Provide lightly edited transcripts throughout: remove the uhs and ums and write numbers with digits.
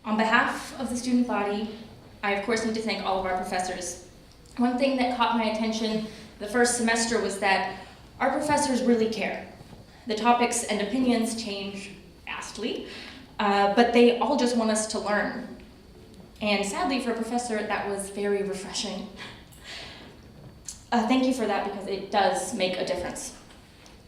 On behalf of the student body, I of course need to thank all of our professors. One thing that caught my attention the first semester was that our professors really care. The topics and opinions change vastly, but they all just want us to learn. And sadly for a professor, that was very refreshing. Thank you for that because it does make a difference.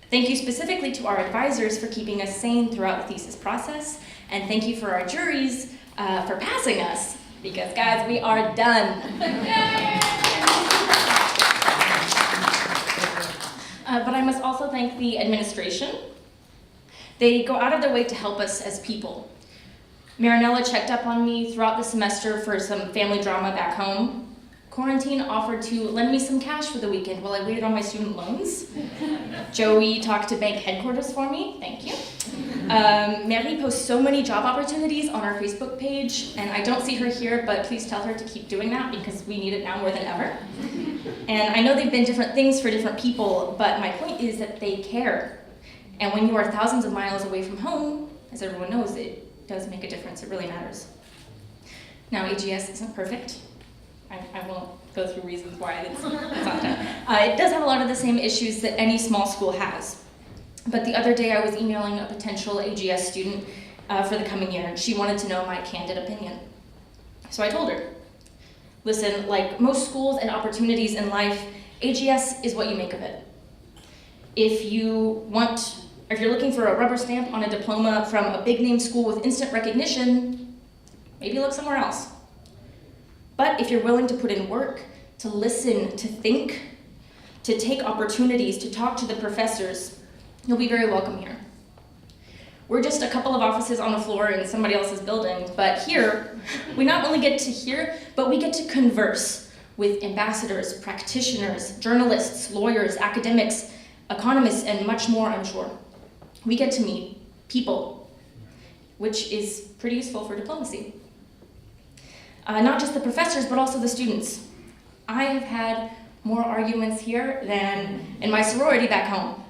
Thank you specifically to our advisors for keeping us sane throughout the thesis process, and thank you for our juries for passing us, because guys, we are done. But I must also thank the administration. They go out of their way to help us as people. Marinella checked up on me throughout the semester for some family drama back home. Quarantine offered to lend me some cash for the weekend while I waited on my student loans. Joey talked to bank headquarters for me, thank you. Mary posts so many job opportunities on our Facebook page, and I don't see her here, but please tell her to keep doing that because we need it now more than ever. And I know they've been different things for different people, but my point is that they care. And when you are thousands of miles away from home, as everyone knows, it does make a difference, it really matters. Now, AGS isn't perfect. I won't go through reasons why it's not done. It does have a lot of the same issues that any small school has. But the other day I was emailing a potential AGS student for the coming year, and she wanted to know my candid opinion. So I told her, listen, like most schools and opportunities in life, AGS is what you make of it. If you're looking for a rubber stamp on a diploma from a big name school with instant recognition, maybe look somewhere else. But if you're willing to put in work, to listen, to think, to take opportunities, to talk to the professors, you'll be very welcome here. We're just a couple of offices on the floor in somebody else's building, but here, we not only get to hear, but we get to converse with ambassadors, practitioners, journalists, lawyers, academics, economists, and much more, I'm sure. We get to meet people, which is pretty useful for diplomacy. Not just the professors, but also the students. I have had more arguments here than in my sorority back home.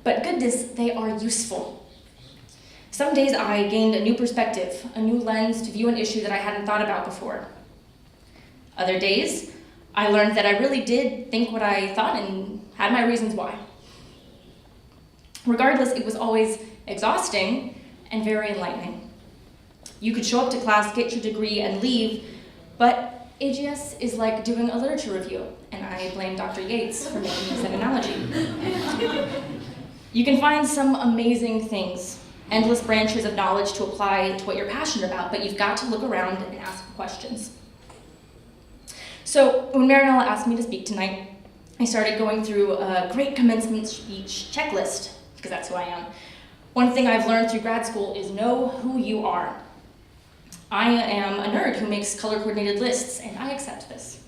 But goodness, they are useful. Some days I gained a new perspective, a new lens to view an issue that I hadn't thought about before. Other days, I learned that I really did think what I thought and had my reasons why. Regardless, it was always exhausting and very enlightening. You could show up to class, get your degree, and leave, but AGS is like doing a literature review, and I blame Dr. Yates for making this an analogy. You can find some amazing things, endless branches of knowledge to apply to what you're passionate about, but you've got to look around and ask questions. So when Marinella asked me to speak tonight, I started going through a great commencement speech checklist, because that's who I am. One thing I've learned through grad school is know who you are. I am a nerd who makes color-coordinated lists, and I accept this.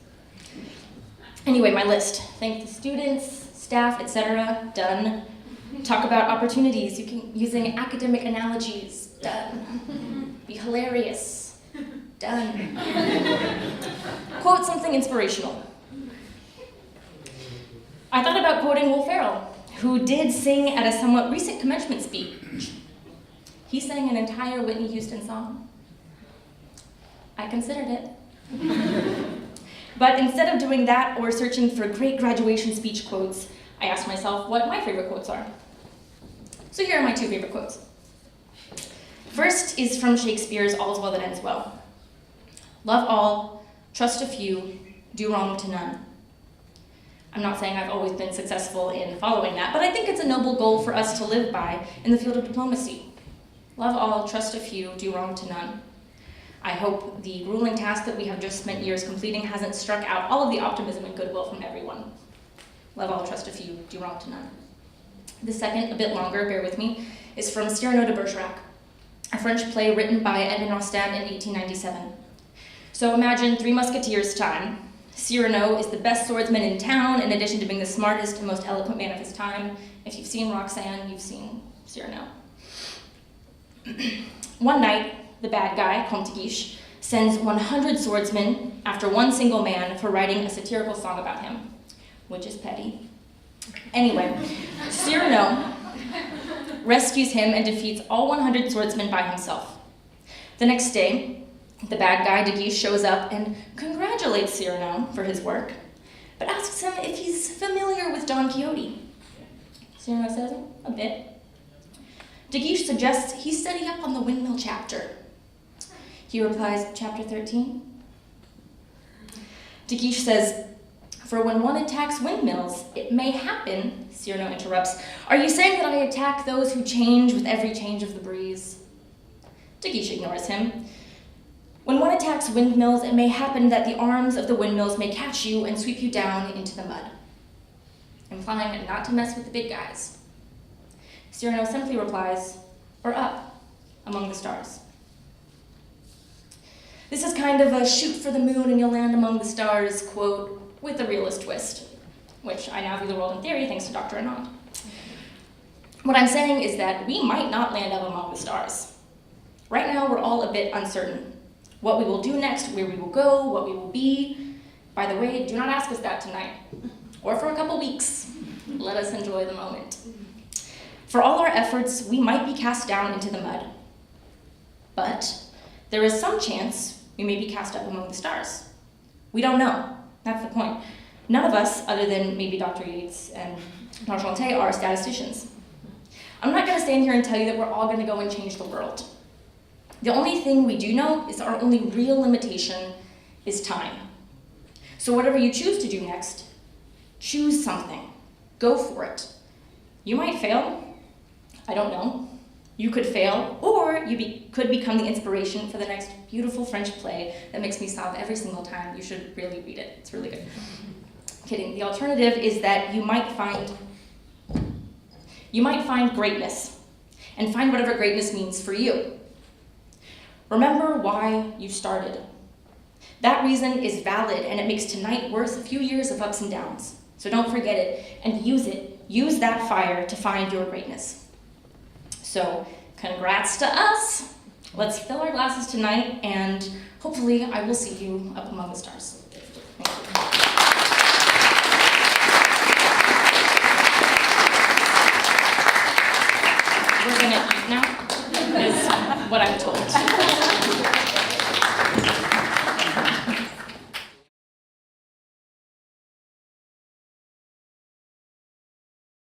Anyway, my list. Thank the students, staff, etc. Done. Talk about opportunities using academic analogies. Done. Be hilarious. Done. Quote something inspirational. I thought about quoting Will Ferrell, who did sing at a somewhat recent commencement speech. He sang an entire Whitney Houston song. I considered it. But instead of doing that or searching for great graduation speech quotes, I asked myself what my favorite quotes are. So here are my two favorite quotes. First is from Shakespeare's All's Well That Ends Well. Love all, trust a few, do wrong to none. I'm not saying I've always been successful in following that, but I think it's a noble goal for us to live by in the field of diplomacy. Love all, trust a few, do wrong to none. I hope the grueling task that we have just spent years completing hasn't struck out all of the optimism and goodwill from everyone. Love all, trust a few, do wrong to none. The second, a bit longer, bear with me, is from Cyrano de Bergerac, a French play written by Edmond Rostand in 1897. So imagine Three Musketeers time. Cyrano is the best swordsman in town, in addition to being the smartest and most eloquent man of his time. If you've seen Roxanne, you've seen Cyrano. One night, the bad guy, Comte de Guiche, sends 100 swordsmen after one single man for writing a satirical song about him, which is petty. Anyway, Cyrano rescues him and defeats all 100 swordsmen by himself. The next day, the bad guy, De Guiche, shows up and congratulates Cyrano for his work, but asks him if he's familiar with Don Quixote. Cyrano says, a bit. De Guiche suggests he study up on the windmill chapter. He replies, chapter 13? De Guiche says, for when one attacks windmills, it may happen, Cyrano interrupts, are you saying that I attack those who change with every change of the breeze? De Guiche ignores him. When one attacks windmills, it may happen that the arms of the windmills may catch you and sweep you down into the mud, implying not to mess with the big guys. Cyrano simply replies, or up among the stars. This is kind of a shoot for the moon and you'll land among the stars quote with a realist twist, which I now view the world in theory thanks to Dr. Anand. What I'm saying is that we might not land up among the stars. Right now, we're all a bit uncertain. What we will do next, where we will go, what we will be. By the way, do not ask us that tonight, or for a couple weeks. Let us enjoy the moment. For all our efforts, we might be cast down into the mud. But there is some chance we may be cast up among the stars. We don't know. That's the point. None of us, other than maybe Dr. Yates and Dr. Shante, are statisticians. I'm not going to stand here and tell you that we're all going to go and change the world. The only thing we do know is our only real limitation is time. So whatever you choose to do next, choose something. Go for it. You might fail. I don't know. You could fail, or you could become the inspiration for the next beautiful French play that makes me sob every single time. You should really read it. It's really good. Kidding. The alternative is that you might find greatness, and find whatever greatness means for you. Remember why you started. That reason is valid, and it makes tonight worth a few years of ups and downs. So don't forget it, and use it. Use that fire to find your greatness. So, congrats to us. Let's fill our glasses tonight, and hopefully I will see you up among the stars. Thank you. We're gonna eat now, is what I'm told.